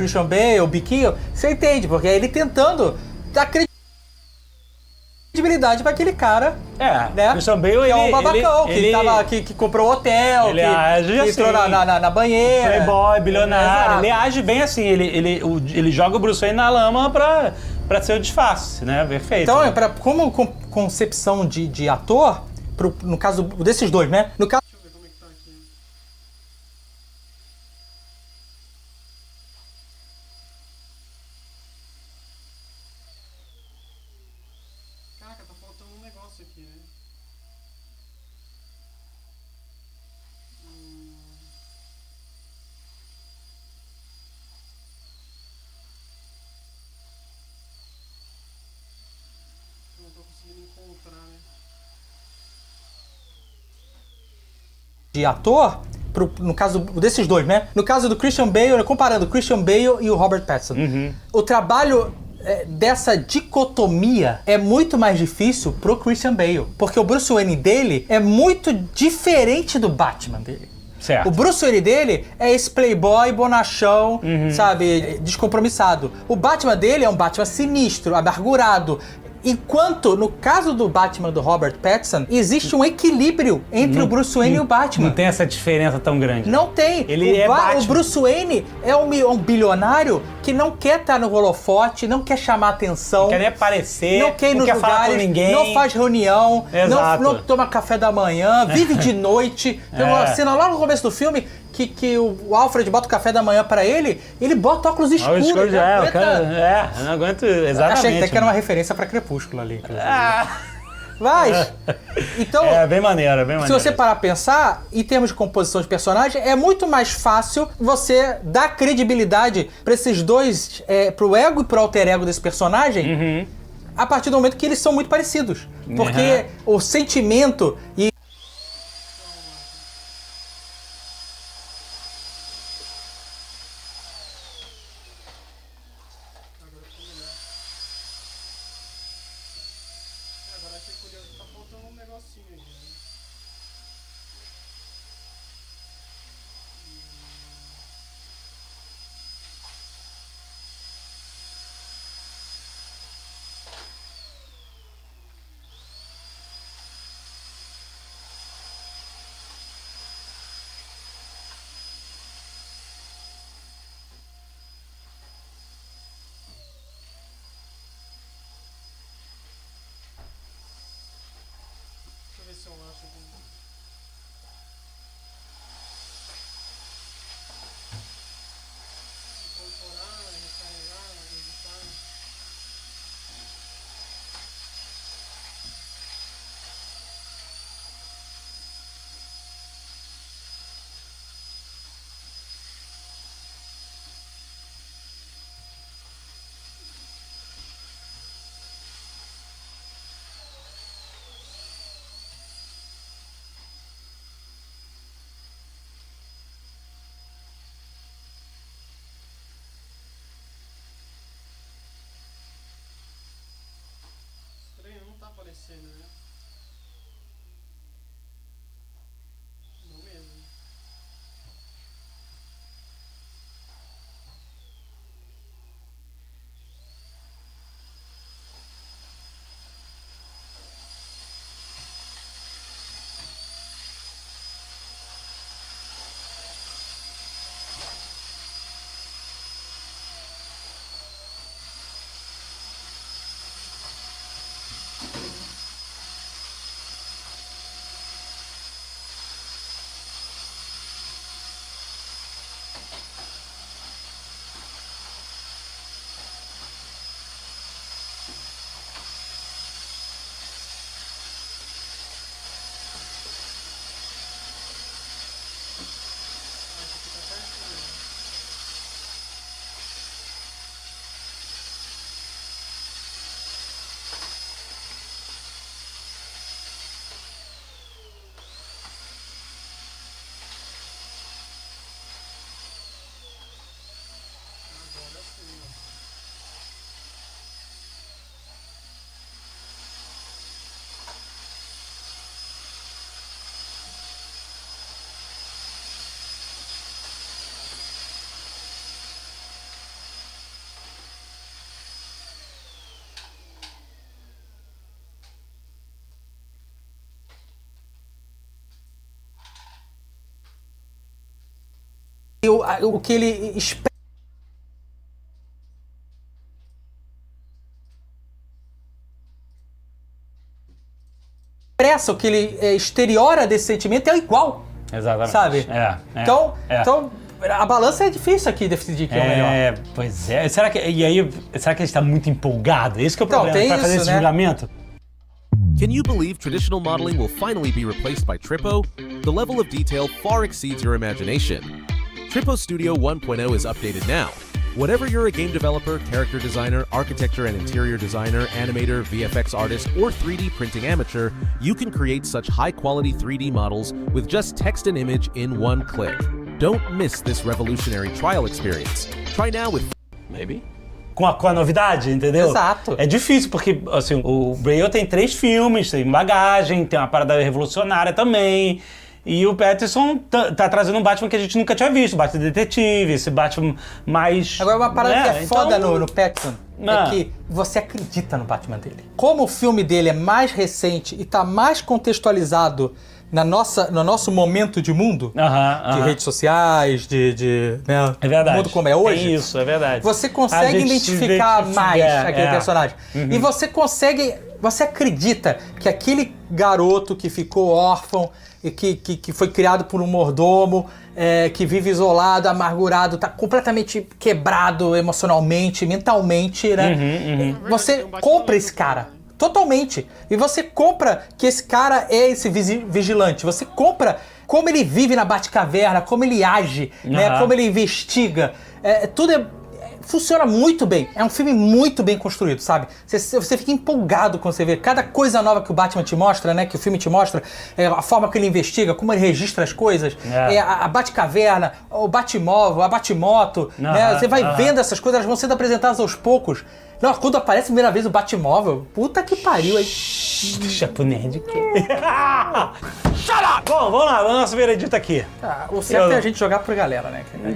Christian Bale, o biquinho, você entende, porque é ele tentando dar credibilidade pra aquele cara. Né? Christian Bale, que é um babacão, que comprou hotel, ele age que entrou assim, na banheira. Playboy, bilionário. Ele age bem assim, ele joga o Bruce Wayne na lama pra ser o disfarce, né? Perfeito. Então, como concepção de ator, no caso desses dois, né? No caso. Deixa eu ver como é que tá aqui. Caraca, tá faltando um negócio aqui, né? Não tô conseguindo encontrar, né? De ator, no caso desses dois, né? No caso do Christian Bale, comparando o Christian Bale e o Robert Pattinson. O trabalho dessa dicotomia é muito mais difícil pro Christian Bale, porque o Bruce Wayne dele é muito diferente do Batman dele. Certo. O Bruce Wayne dele é esse playboy bonachão, sabe, descompromissado. O Batman dele é um Batman sinistro, amargurado. Enquanto, no caso do Batman do Robert Pattinson, existe um equilíbrio entre o Bruce Wayne e o Batman. Não tem essa diferença tão grande. Não tem. O Bruce Wayne é um bilionário que não quer estar no holofote, não quer chamar atenção. Não quer nem aparecer, não quer ir nos falar com ninguém. Não faz reunião, não toma café da manhã, vive de noite. Tem uma cena lá no começo do filme que o Alfred bota o café da manhã pra ele bota óculos escuros. Eu não aguento exatamente. Achei até que era uma referência pra Crepúsculo ali. Mas, então... É bem maneiro, bem maneiro. Se você parar a pensar, em termos de composição de personagem, é muito mais fácil você dar credibilidade pra esses dois, pro ego e pro alter ego desse personagem, a partir do momento que eles são muito parecidos. Porque o sentimento e agora achei curioso que tá faltando um negocinho aqui, né? Deixa eu ver se eu acho aqui. Incorporar, recarregar, editar. Estranho, não tá aparecendo, né? Não mesmo. o que ele expressa, o que ele exteriora desse sentimento é igual. Exatamente. Sabe? Então, a balança é difícil aqui decidir quem é o melhor. Pois é. Será que ele está muito empolgado? Esse que é o problema, tem para fazer isso, esse né? julgamento. Can you believe traditional modeling will finally be replaced by Trippo? The level of detail far exceeds your imagination. Trippo Studio 1.0 is updated now. Whatever you're a game developer, character designer, architecture and interior designer, animator, VFX artist, or 3D printing amateur, you can create such high-quality 3D models with just text and image in one click. Don't miss this revolutionary trial experience. Try now with... Maybe. Com a novidade, entendeu? Exato. É difícil, porque assim, o Bale tem 3 filmes, tem bagagem, tem uma parada revolucionária também. E o Pattinson tá trazendo um Batman que a gente nunca tinha visto, Batman detetive, esse Batman mais... Agora, uma parada que é foda então... no Pattinson é que você acredita no Batman dele. Como o filme dele é mais recente e tá mais contextualizado no nosso momento de mundo, de redes sociais, né, é verdade. mundo como é hoje, isso, é verdade. Você consegue identificar mais aquele personagem. E você acredita que aquele garoto que ficou órfão e que foi criado por um mordomo, que vive isolado, amargurado, tá completamente quebrado emocionalmente, mentalmente, né? Você compra esse cara. Totalmente. E você compra que esse cara é esse vigilante. Você compra como ele vive na Batcaverna, como ele age, né? Como ele investiga. Funciona muito bem. É um filme muito bem construído, sabe? Você fica empolgado quando você vê cada coisa nova que o Batman te mostra, né? Que o filme te mostra. A forma que ele investiga, como ele registra as coisas. A Batcaverna, o Batmóvel, a Batmoto. Né? Você vai vendo essas coisas, elas vão sendo apresentadas aos poucos. Não, quando aparece a primeira vez o Batmóvel, puta que pariu aí. Japonês de quê? Shut up! Bom, vamos lá, o nosso veredito aqui. O certo é a gente jogar pra galera, né? A gente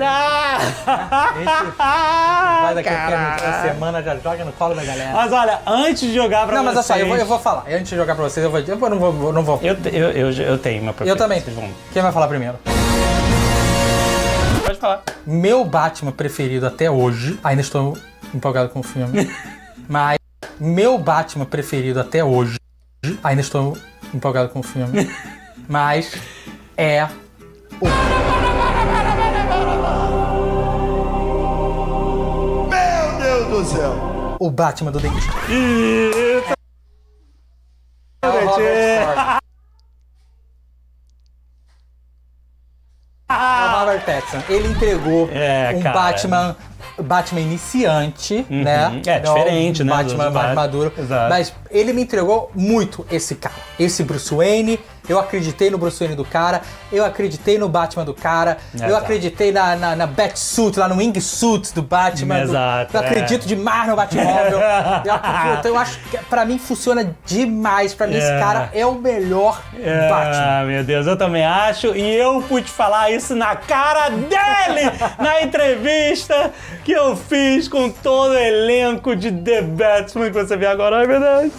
vai daqui a semana, já joga no colo da galera. Mas olha, antes de jogar pra vocês... Não, mas olha só, eu vou falar. Antes de jogar pra vocês, eu não vou. Eu tenho uma preferência. Eu também. Quem vai falar primeiro? Pode falar. Meu Batman preferido até hoje, ainda estou empolgado com o filme, mas meu Batman preferido até hoje, ainda estou empolgado com o filme, mas é o... Meu Deus do céu! O Batman do dentista. É o Robert Pattinson. Ele entregou Batman iniciante, né? Diferente, né? Batman mais maduro. Exato. Mas ele me entregou muito esse cara. Esse Bruce Wayne. Eu acreditei no Bruce Wayne do cara. Eu acreditei no Batman do cara. Exato. Eu acreditei na Batsuit, lá no Wingsuit do Batman. Exato. Eu acredito demais no Batmóvel. Então eu acho que pra mim funciona demais. Pra mim esse cara é o melhor Batman. Ah, meu Deus, eu também acho. E eu pude falar isso na cara dele na entrevista que eu fiz com todo o elenco de The Batman que você vê agora. Ai, meu Deus.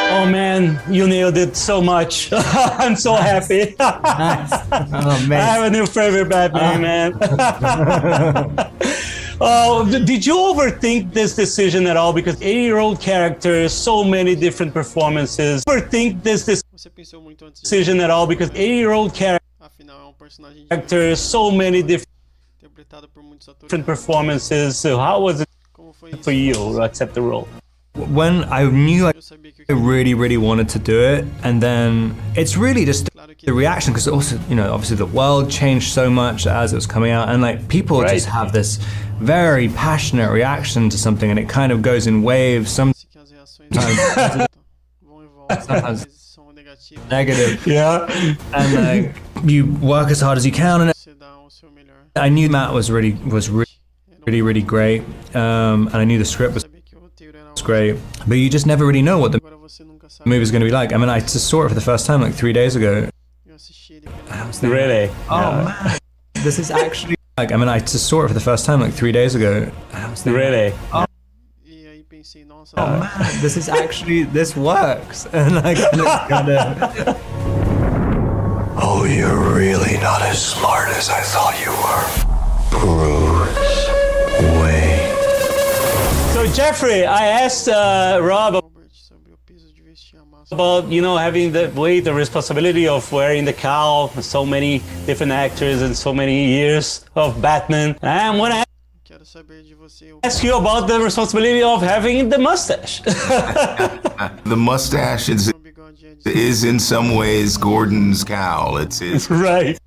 Oh man, you nailed it so much. I'm so happy. Nice. Oh, I have a new favorite Batman, man. Oh, did you overthink this decision at all? Because 80-year-old character, so many different performances. Overthink this Você pensou muito antes de decision at all? Because 80-year-old afinal é um personagem character, so many interpretado por muitos atores. different performances. So how was it Como foi isso? for you to accept the role? When I knew Eu sabia que I really, really wanted to do it, and then it's really just the reaction, because also, you know, obviously the world changed so much as it was coming out, and like people Right. just have this very passionate reaction to something, and it kind of goes in waves. Sometimes que as reações vão e voltam, às vezes são negativas. negative, Yeah. and like you work as hard as you can, and Você dá o seu melhor. I knew Matt was really great, and I knew the script was Sabia que o roteiro era great, but you just never really know what the agora você nunca sabe. movie is going to be like. I mean, I just saw it for the first time like 3 days ago. Eu assisti ele I was thinking, Really? oh man, this is actually like, I mean, I just saw it for the first time like 3 days ago. I was thinking, Really? e aí pensei, nossa, oh man, this works, and like, and it's kind of Oh, you're really not as smart as I thought you were. Bruce Wayne. So Jeffrey, I asked Rob Robert sobre o peso de vestir a máscara. about, you know, having the weight, the responsibility of wearing the cowl, so many different actors and so many years of Batman. And when I Quero saber de você o ask you about the responsibility of having the mustache. The mustache o bigode é de is in some ways Gordon's cowl. It's Right.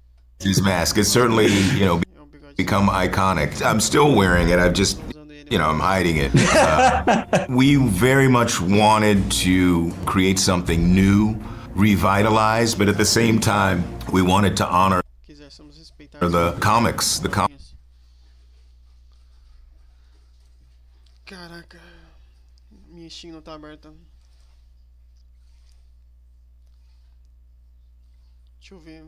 his mask. It's certainly, é um bigode become iconic. I'm still wearing it. I've just, usando ele. I'm hiding it. We very much wanted to create something new, revitalized, but at the same time, we wanted to honor Quiséssemos respeitar the comics, the comics. Caraca, minha Steam não tá aberta. Deixa eu ver.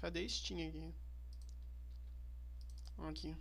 Cadê a Steam aqui? Aqui.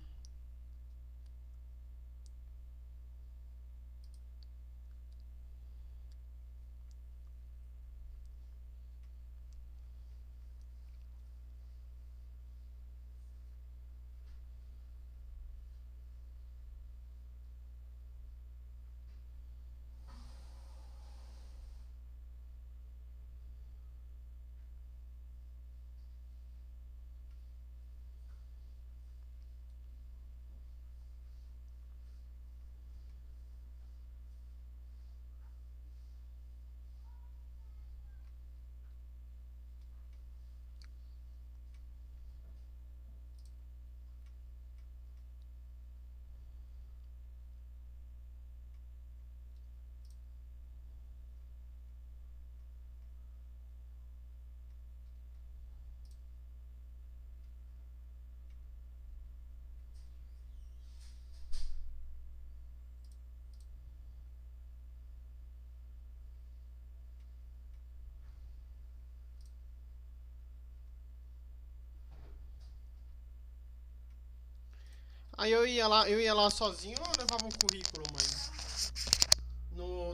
Aí eu ia lá sozinho ou eu levava um currículo, mãe?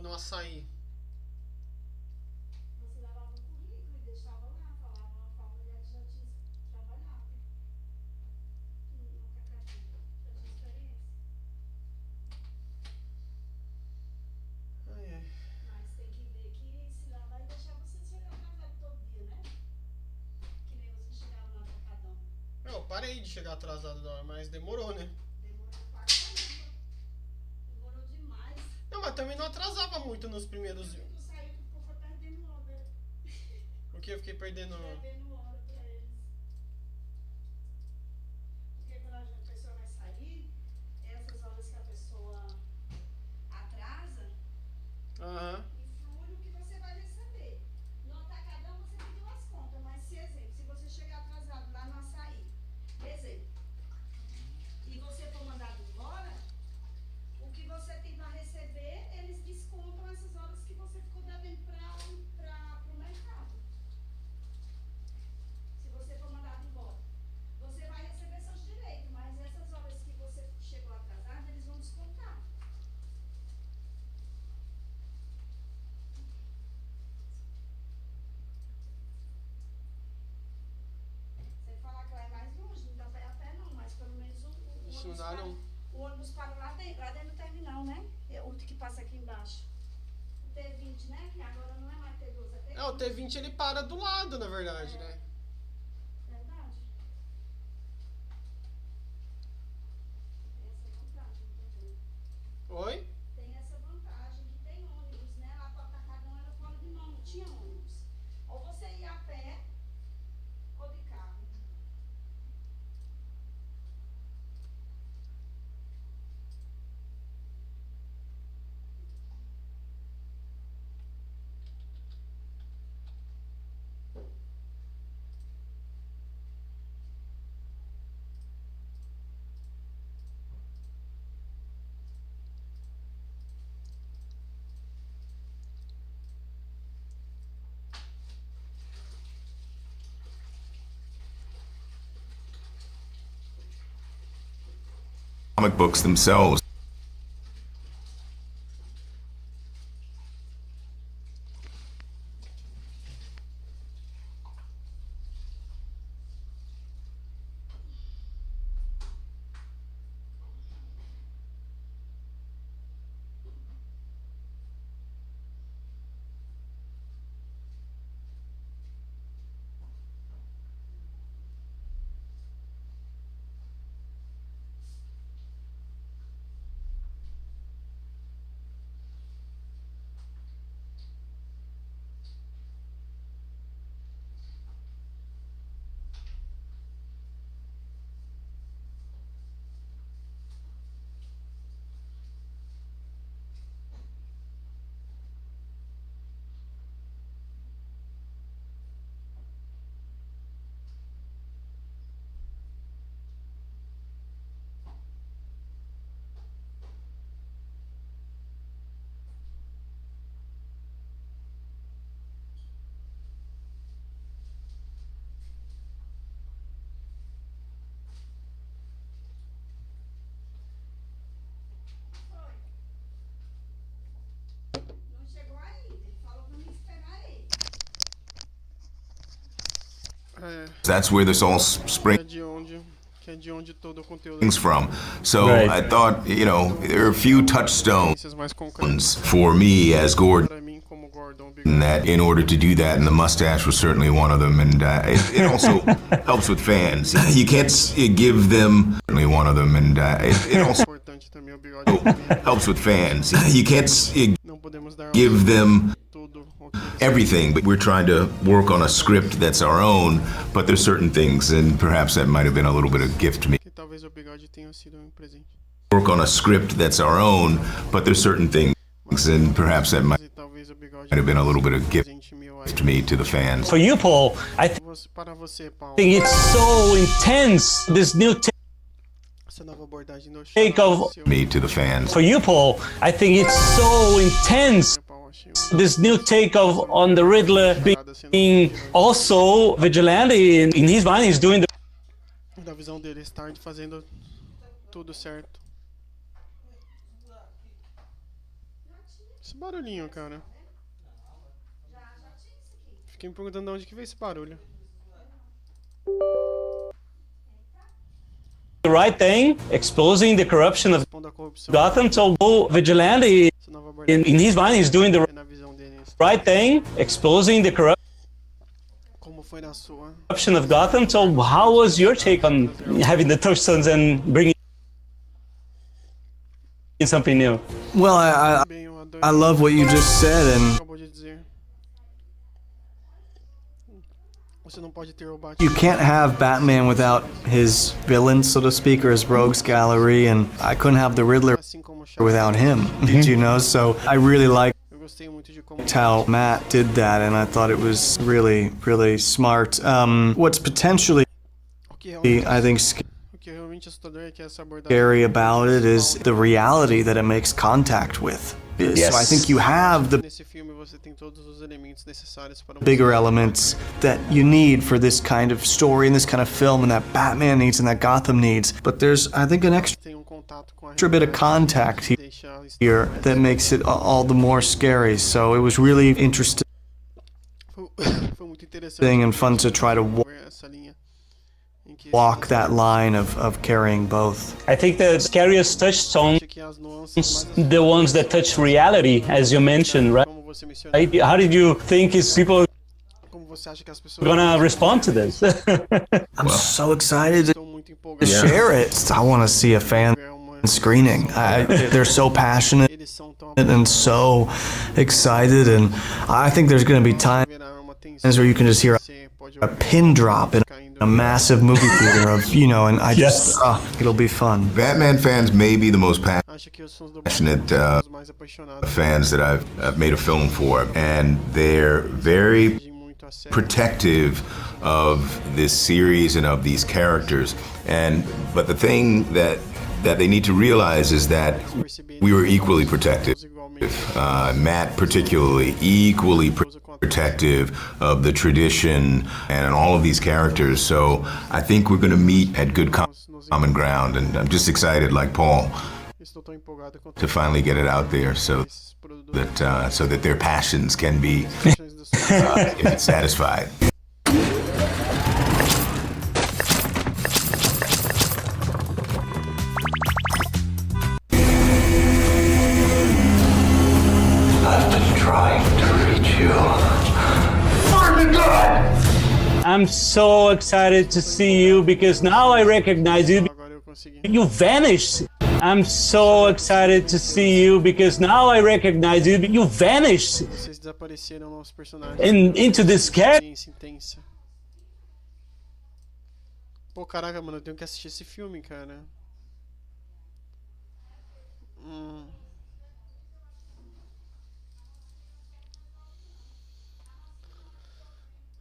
No açaí. Você levava um currículo e deixava lá, falava pra mulher que já tinha trabalhado no Cacatu, já tinha experiência. Ai, ai. Mas tem que ver que se lá vai deixar você chegar atrasado todo dia, né? Que nem você chegava no Atacadão. Eu parei de chegar atrasado da hora, mas demorou, né? Demorou pra caramba. Demorou demais. Não, mas também não atrasava muito nos primeiros. Tu saiu que ficou perdendo hora. Porque eu fiquei perdendo. Perdendo hora pra eles. Porque quando a pessoa vai sair, essas horas que a pessoa atrasa, Aham. influi no que você vai receber. No Atacadão você pediu as contas, mas se exemplo, se você chegar atrasado lá no açaí, exemplo, e você for mandado embora, o que você tem para receber, eles descontam essas horas que você ficou devendo pro mercado. Se você for mandado embora, você vai receber seus direitos, mas essas horas que você chegou atrasado, eles vão descontar. Sem falar que lá é mais longe, não dá pra ir a pé não, mas pelo menos o Isso não ônibus dá, para, não. o ônibus para lá dentro do terminal, né? É o que passa aqui embaixo. O T20, né? Que agora não é mais T12, é T20. É, o T20 ele para do lado, na verdade, né? Verdade. Tem essa vantagem também. Oi? Tem essa vantagem que tem ônibus, né? Lá para Atacadão era fora de mão, não tinha ônibus. Ou você ia a pé ou de carro. Comic books themselves. É, That's where this all que é de onde todo o conteúdo springs from. So Right. I thought, there are a few touchstones mais concretas for me as Gordon. para mim como Gordon And that in order to do that, and the mustache was certainly one of them, and it also helps with fans. You can't give them certainly one of them, and it also importante também o bigode. helps with fans. You can't Não podemos dar give them tudo o que eles everything, but we're trying to work on a script that's our own. But there's certain things, and perhaps that might have been a little bit of gift to me. que talvez o bigode tenha sido presente. Work on a script that's our own, but there's certain things, and perhaps that might E talvez o bigode have been a little bit of gift presente meu aí. to me, to the fans. For you, Paul, I Para você, Paulo, think it's so intense, this new essa nova abordagem do take of... Me, to the fans. For you, Paul, I think it's so intense, Paulo, achei this new take of on the Riddler being also vigilante. In his mind, he's doing the da visão dele estar fazendo tudo certo. Esse barulhinho, cara. Fiquei me perguntando de onde que veio esse barulho. right thing, exposing the corruption of Responda a corrupção. Gotham. So, vigilante, Essa nova abordagem in his mind, he's doing the é na visão dele. right thing, exposing the Como foi na sua? corruption of Gotham. So, how was your take on having the touchstones and bringing in something new? Well, I love what you just said, and Acabou de dizer. Você não pode ter o Batman. you can't have Batman without his villains, so to speak, or his rogues gallery, and I couldn't have the Riddler Assim como o Chaves. without him, you know? So I really liked Eu gostei muito de como how Matt did that, and I thought it was really, really smart. What's potentially, o que realmente, I think, o que realmente é assustador é que essa abordagem scary about it is the reality that it makes contact with. So I think you have the nesse filme você tem todos os elementos necessários para bigger elements that you need for this kind of story and this kind of film and that Batman needs and that Gotham needs. But there's, I think, an tem contato com a extra bit of contact deixa a história- here that makes it all the more scary. So it was really interesting Foi muito interessante and fun to try to essa linha em que walk that line of carrying both. I think the scariest touchstones, acho que as nuances mais the ones that touch reality, as you mentioned, right? como você mencionou, How did you think is people como você acha que as pessoas gonna respond to this? I'm so excited estão muito to empolgadas. share it. I want to see a fan É uma- screening. They're so passionate Eles são tão and so excited, and I think there's going to be times haverá uma tensão where you can just hear você pode a pin drop in a massive movie theater of, and I just, it'll be fun. Batman fans may be the most acho que os sons do passionate os mais apaixonados fans that I've made a film for, and they're very de muito a sério. protective of this series and of these characters. But the thing that they need to realize is that we were equally protective. Matt particularly equally protective of the tradition and all of these characters. So I think we're going to meet at good common ground, and I'm just excited, like Paul, Estou tão empolgado com to finally get it out there so esses produtos that their passions can be do satisfied. I've been trying to reach you. I'm so excited to see you because now I recognize you. agora eu consegui. You vanished. I'm so excited to see you because now I recognize you. You vanished Vocês desapareceram nos personagens. into this character. Intensa. Pô, caraca, mano, eu tenho que assistir esse filme, cara.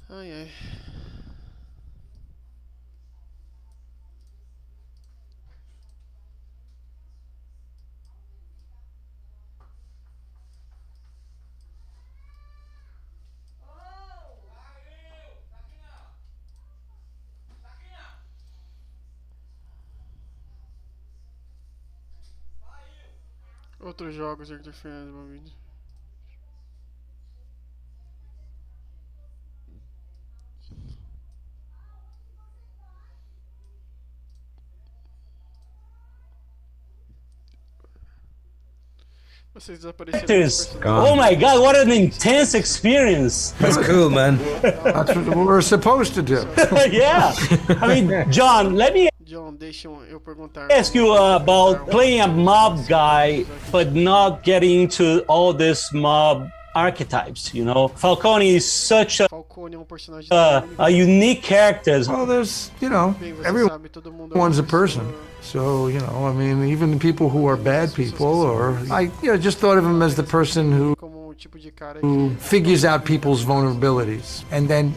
Ai, ai. Outros jogos interferência no meu vídeo. Vocês desapareceram. Actors. Oh my God, what an intense experience. That's cool, man. That's what we're supposed to do. Yeah. I mean, John, let me John, deixa eu perguntar. ask you about playing a mob guy, but not getting into all this mob archetypes, you know? Falcone is such Falcone é um personagem a unique character. Well, there's, you know, bem, você everyone. sabe, todo mundo Everyone's a person. So, you know, I mean, even people who are bad people, or I just thought of him as the person who como um tipo de cara who figures out people's vulnerabilities and then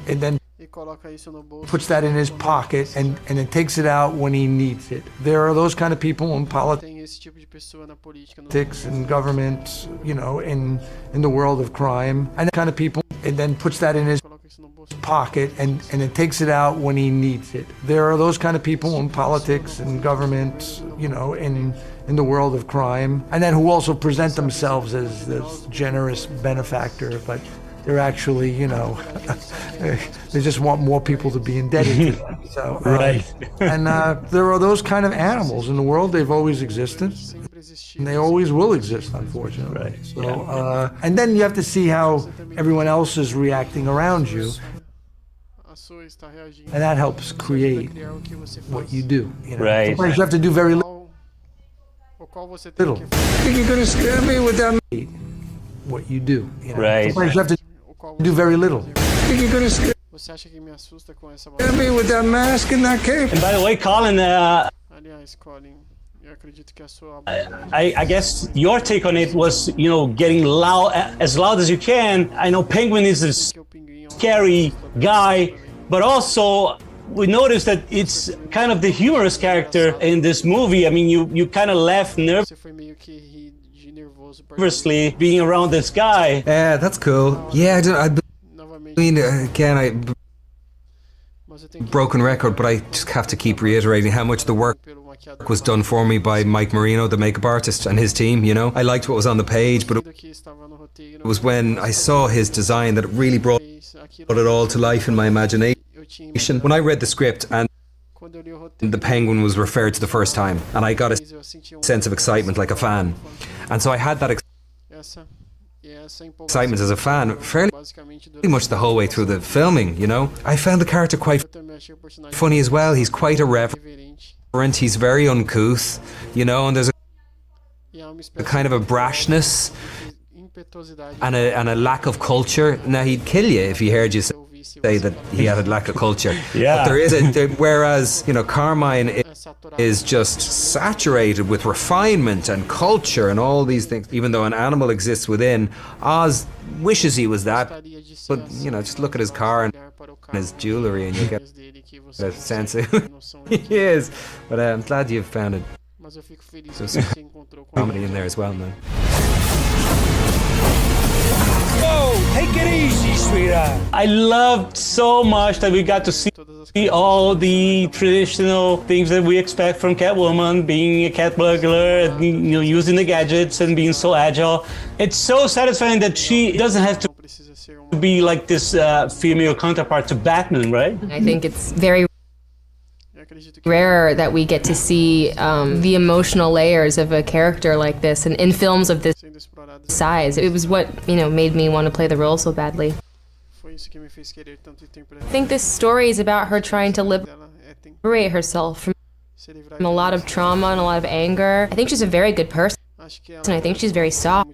e coloca isso no bolso. puts that in his pocket and then takes it out when he needs it. There are those kind of people in Tem esse tipo de pessoa na política, no politics and government, you know, in the world of crime, and that kind of people, and then puts that in his coloca isso no bolso. pocket and then takes it out when he needs it. There are those kind of people in politics and government, you know, in the world of crime, and then who also present themselves as this generous benefactor, but they're actually, you know, they just want more people to be indebted to them. So, Right. And there are those kind of animals in the world. They've always existed. Sempre existir. And they always will exist, unfortunately. Right. So, and then you have to see how everyone else is reacting around you, A sua está reagindo. and that helps create Criar o que você faz. what you do. You know? Right. Sometimes you have to do very little. O qual você tem Little. que Think you're gonna scare me with that? What you do. You know? Right. Sometimes you have to o qual do você very tem que little. fazer. Think you're gonna scare Você acha que me assusta com essa me with that mask and that cape? And by the way, Colin, Aliás, Colin, eu acredito que a sua I guess your take on it was, you know, getting loud, as loud as you can. I know Penguin is a que o pinguim é um scary guy, but also we noticed that it's kind of the humorous character in this movie. I mean, you kind of laugh Você foi meio que rir de nervoso por nervously being around this guy. Yeah, that's cool. Yeah, I novamente. mean, again, Mas eu tenho que broken record, but I just have to keep reiterating how much the work pelo maquiador was done for me by Mike Marino, the makeup artist, and his team, you know. I liked what was on the page, but que estava no roteiro. it was when I saw his design that it really brought Aquilo it all to life in my imagination. eu tinha When I read the script and quando eu li o roteiro. the penguin was referred to the first time, and I got a Eu senti sense of excitement like a fan. And so I had that essa excitement as a fan fairly basicamente pretty much the whole way through the filming, you know. I found the character quite funny as well. He's quite irreverent, he's very uncouth, you know, and there's a kind of a brashness and a lack of culture. Now, he'd kill you if he heard you say that he had a lack of culture. Yeah. But there is whereas, you know, Carmine is just saturated with refinement and culture and all these things. Even though an animal exists within, Oz wishes he was that. But, you know, just look at his car and his jewellery and you get a sense of who he is. But I'm glad you've found it. Mas eu fico feliz So que você encontrou com comedy in there as well, man. Take it easy, sweetheart. I loved so much that we got to see all the traditional things that we expect from Catwoman, being a cat burglar, and, you know, using the gadgets and being so agile. It's so satisfying that she doesn't have to precisa ser be like this female counterpart to Batman, right? I think it's very eu acredito que rare that we get to see the emotional layers of a character like this and in films of this sendo explorado size. It was what, you know, made me want to play the role so badly. foi isso que me fez querer tanto interpretar I think this story is about her trying to dela tem liberate herself from se livrar a lot of trauma and a lot of anger. I think she's a very good person, acho que and I think she's very soft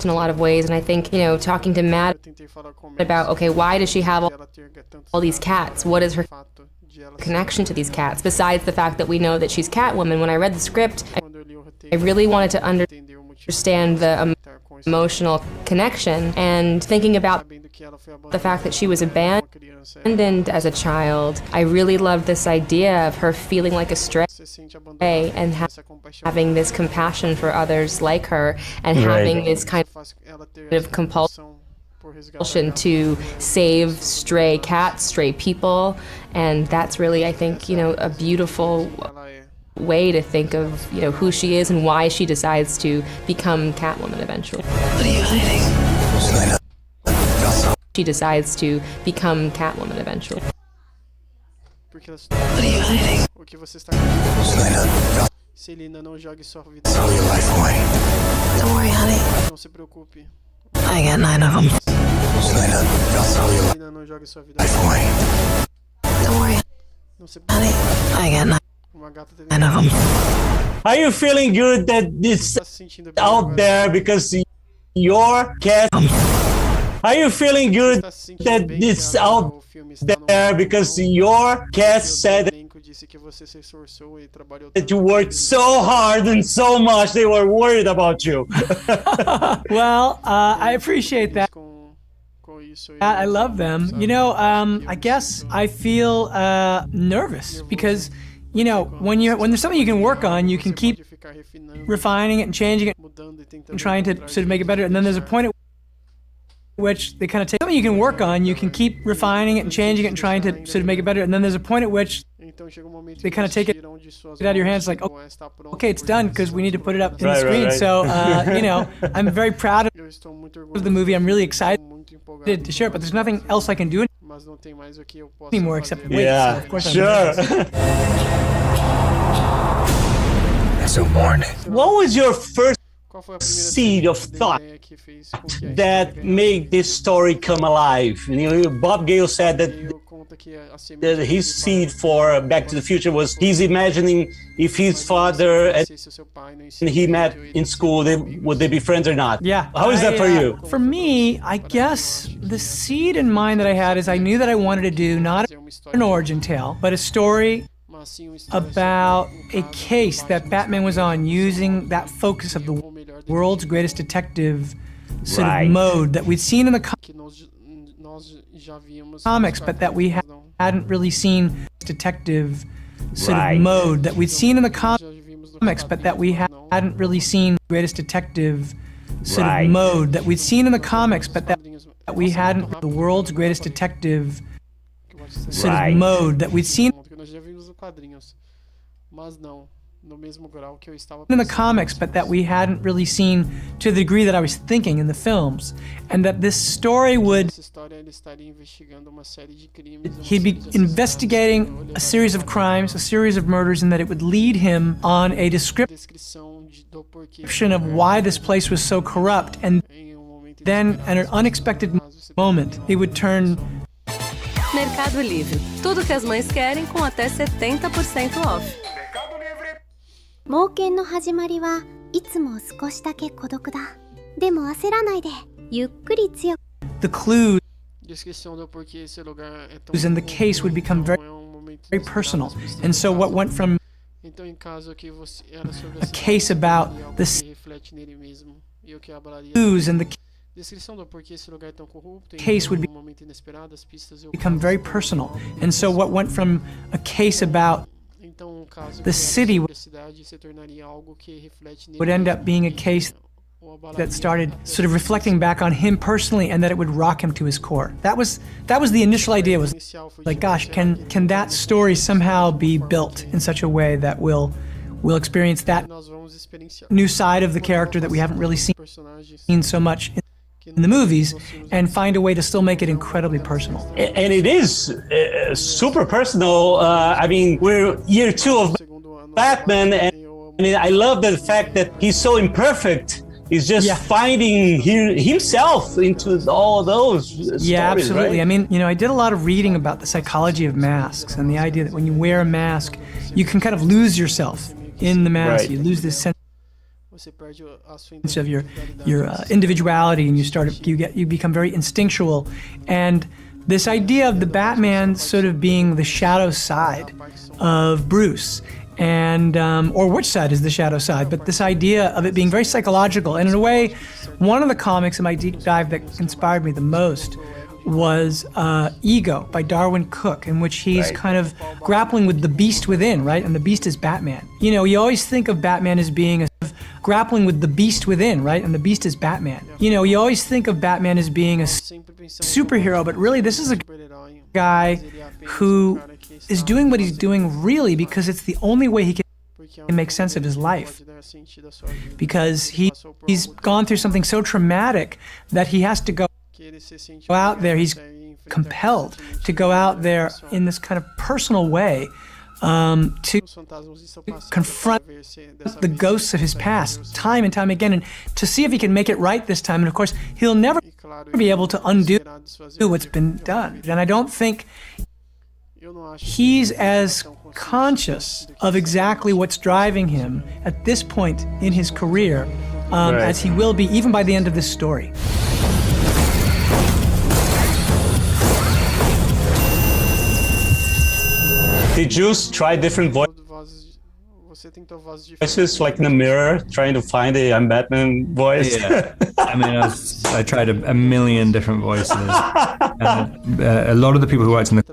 in a lot of ways. And I think, you know, talking to Matt eu tentei falar com about, okay, why does she have ela ter tantos all these cats? What is her fato de ela connection to these cats? Besides the fact that we know that she's Catwoman, when I read the script, quando eu li o I roteiro really wanted to entender o motivo understand the com isso emotional connection, and thinking about sabendo que ela foi the fact that she was uma criança abandoned as a child. I really loved this idea of her feeling like a stray se sente abandonada and essa compaixão having this compassion for others like her, and having this kind faz ela ter of essa compulsion por resgatar to save stray cats, stray people, and that's really, I think, you know, a beautiful ela é way to think of, you know, who she is and why she decides to become Catwoman eventually. What are you hiding? She decides to become Catwoman eventually. porque ela What are you hiding? o que você está Selena, se ele ainda não jogue sua vida throw your life away. Don't worry, honey. Não se preocupe. I got 9 of them. Selena, I'll sell you Ainda não jogue sua vida. life away. Don't worry, Não se honey. preocupe. I got 9 Uma gata teve of them. Are you feeling good that it's tá se sentindo bem out agora. there because your cat? Are you feeling good Tá se sentindo that bem it's que out o filme está no there mundo because bom? your cat O said elenco disse que você se esforçou e trabalhou that you tanto worked so hard and so much they were worried about you? Well, I appreciate that. com isso. I love them. You know, I guess I feel nervous because, you know, when there's something you can work on, you can keep refining it and changing it and trying to sort of make it better. And then there's a point at which they kind of take something you can work on, you can keep refining it and changing it and trying to sort of make it better. And then there's a point at which they kind of take it out of your hands, like, oh, okay, it's done because we need to put it up in the screen. Right. So, you know, I'm very proud of the movie. I'm really excited to share it, but there's nothing else I can do Mas não tem mais o que eu possa anymore fazer. except wait. Yeah, So of course I'm sure. So mourn. What was your first Qual foi a primeira seed of thought ideia que fez com que a that história made this story come alive? You know, Bob Gale said that conta que a semente his seed for Back to the Future was he's imagining if his father and he met in school, would they be friends or not? Yeah. How is that for you? For me, I guess the seed in mind that I had is I knew that I wanted to do not an origin tale, but a story about a case that Batman was on, using that focus of the world's greatest detective sort Right. of mode that we'd seen in the que nós já víamos comics, but that we hadn't really seen detective sort Right. of mode that we'd seen in the comics, but that we não. hadn't really seen greatest detective sort Right. of mode that we'd seen in the comics, but that we Nossa, hadn't muito the rápido. world's greatest detective Que eu gosto de ser sort Right. of mode that we'd seen que nós já vimos nos quadrinhos, mas não no mesmo grau que eu estava in the pensando. comics, but that we hadn't really seen to the degree that I was thinking in the films, and that this story would Nessa história ele estaria investigando uma série de crimes, uma he'd be série de assassinatos, investigating olhando a series of crimes, a series of murders, and that it would lead him on a descrição do porquê description of why this place was so corrupt, and em momento then at an unexpected moment he would turn Mercado Livre. Tudo que as mães querem com até 70% off. 冒険の始まりはいつも少しだけ孤独だ。でも焦らないで、ゆっくり強く。 the clues descrição do porquê esse lugar é tão in the case would become very, momento very personal. And so what went from então em caso que você era sobre a case about the que reflete nele mesmo e o que hablaria clues in the descrição do porquê esse lugar é tão corrupto case would momento inesperado as pistas become very personal. And so what went from a case about então caso the city a cidade se tornaria algo que reflete nele would end up being a case that started sort of reflecting back on him personally, and that it would rock him to his core. That was the initial idea, was like, gosh, can that story somehow be built in such a way that we'll experience that new side of the character that we haven't really seen so much in the movies, and find a way to still make it incredibly personal. And it is super personal. I mean, we're year 2 of Batman, and I love the fact that he's so imperfect. He's just finding himself into all those stories, Yeah, absolutely. right? I mean, you know, I did a lot of reading about the psychology of masks and the idea that when you wear a mask, you can kind of lose yourself in the mask. Right. You lose this sense of your individuality, and you become very instinctual. And this idea of the Batman sort of being the shadow side of Bruce, and or which side is the shadow side, but this idea of it being very psychological. And in a way, one of the comics in my deep dive that inspired me the most was Ego by Darwin Cook, in which he's kind of grappling with the beast within, right? And the beast is Batman. You know, you always think of Batman as being grappling with the beast within, right? And the beast is Batman. You know, you always think of Batman as being a superhero, but really this is a guy who is doing what he's doing really because it's the only way he can make sense of his life. Because he's gone through something so traumatic that he has to go out there, he's compelled to go out there in this kind of personal way to confront the ghosts of his past time and time again, and to see if he can make it right this time. And of course, he'll never be able to undo what's been done. And I don't think he's as conscious of exactly what's driving him at this point in his career as he will be even by the end of this story. Did you try different voices, like in the mirror, trying to find a I'm Batman voice? Yeah. I mean, I tried a million different voices. A lot of the people who worked in the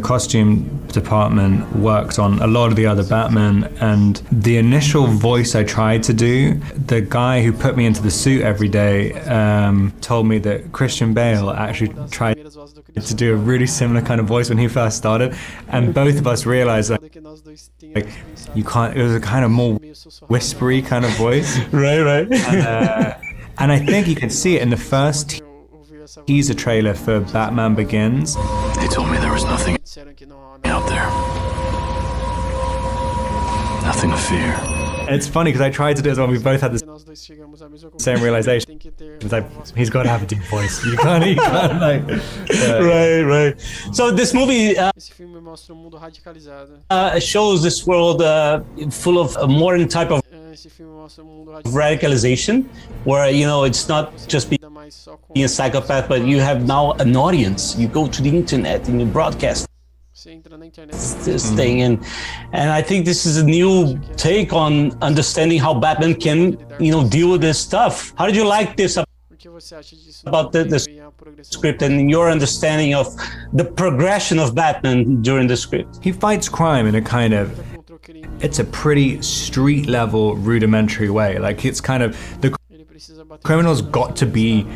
costume department worked on a lot of the other Batman, and the initial voice I tried to do, the guy who put me into the suit every day told me that Christian Bale actually tried to do a really similar kind of voice when he first started, and both of us realized that you can't, it was a kind of more whispery kind of voice. Right. And I think you can see it in the first teaser trailer for Batman Begins. They told me there was nothing out there. Nothing to fear. And it's funny because I tried to do it as well. We both had the same realization. It's like, he's got to have a deep voice. You can't like... Right. So this movie shows this world full of a modern type of radicalization, where, you know, it's not just being a psychopath, but you have now an audience. You go to the internet and you broadcast this thing, and I think this is a new take on understanding how Batman can, you know, deal with this stuff. How did you like this about the script and your understanding of the progression of Batman during the script? He fights crime in a kind of, it's a pretty street level rudimentary way. Like, it's kind of, the criminal's got to be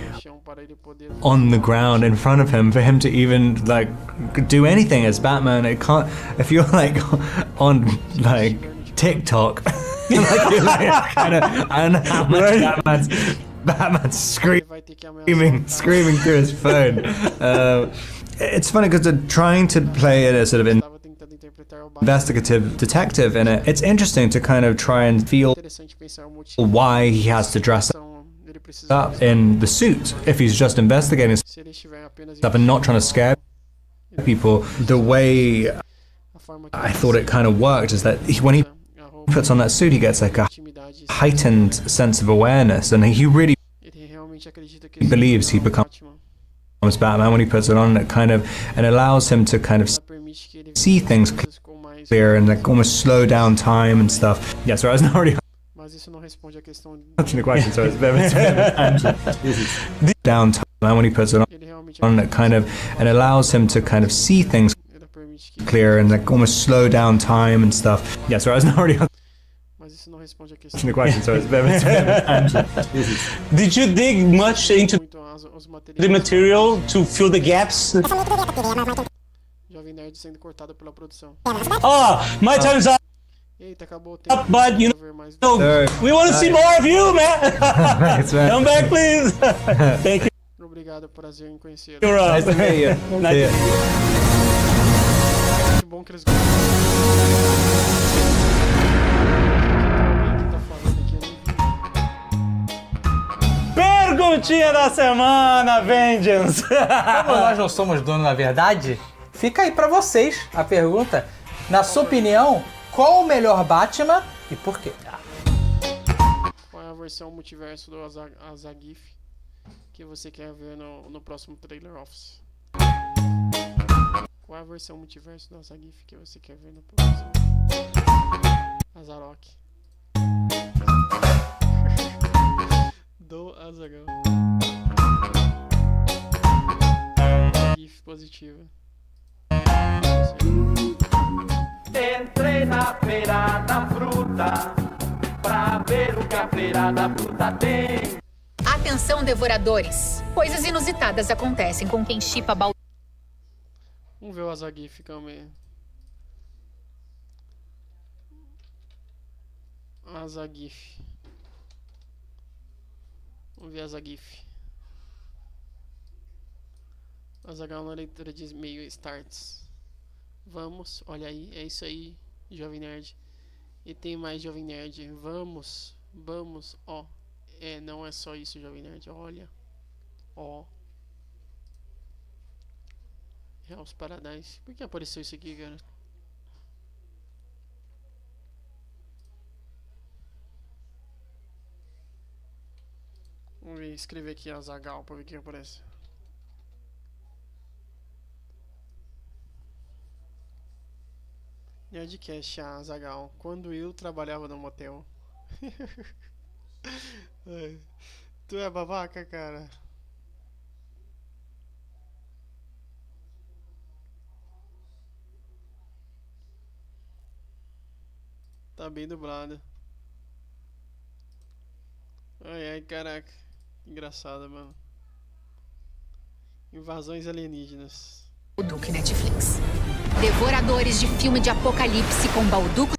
on the ground in front of him for him to even like do anything as Batman. It can't, if you're like on like TikTok, like, kind of, I don't know how much Batman's screaming through his phone. It's funny because they're trying to play it as sort of investigative detective in it. It's interesting to kind of try and feel why he has to dress up in the suit if he's just investigating stuff and not trying to scare people. The way I thought it kind of worked is that when he puts on that suit, he gets like a heightened sense of awareness, and he really believes he becomes Batman when he puts it on. It kind of, and allows him to kind of see things clear and like almost slow down time and stuff. Yeah, so I was not already answering the question, so it's a bit of a down time when he puts it on. It kind of, and allows him to kind of see things clear and like almost slow down time and stuff. Yeah, so I was not already answering the question, so it's a bit of a Did you dig much into the material to fill the gaps? Oh, my time's up. But you know, we want to see more of you, man. Come back, please. Thank you. Obrigado, prazer em conhecer. Nice to meet you. Bom que eles Perguntinha da semana, Vengeance. Como nós não somos donos, na verdade, fica aí pra vocês a pergunta. Na sua opinião, qual o melhor Batman e por quê? Qual é a versão multiverso do Azagif que você quer ver no próximo Trailer Office? Qual é a versão multiverso do Azagif que você quer ver no próximo Azarok? Do Azaghal. GIF positiva. Entrei na feira da fruta pra ver o que a feira da fruta tem. Atenção, devoradores! Coisas inusitadas acontecem com quem chipa balde. Vamos ver o Azagif, calma aí. Azagif. Vamos ver Azagif. Azaghal na leitura de e-mail starts. Vamos, olha aí, é isso aí. Jovem Nerd. E tem mais Jovem Nerd. Vamos, ó. Não é só isso, Jovem Nerd. Olha. Ó. Hell's Paradise. Por que apareceu isso aqui, cara? Vamos ver, escrever aqui Azaghal pra ver o que aparece. Nerdcast Azaghal. Quando eu trabalhava no motel. Tu é babaca, cara. Tá bem dublado. Ai, caraca. Engraçado, mano. Invasões alienígenas. Balduco Netflix. Devoradores de filme de apocalipse com Balduco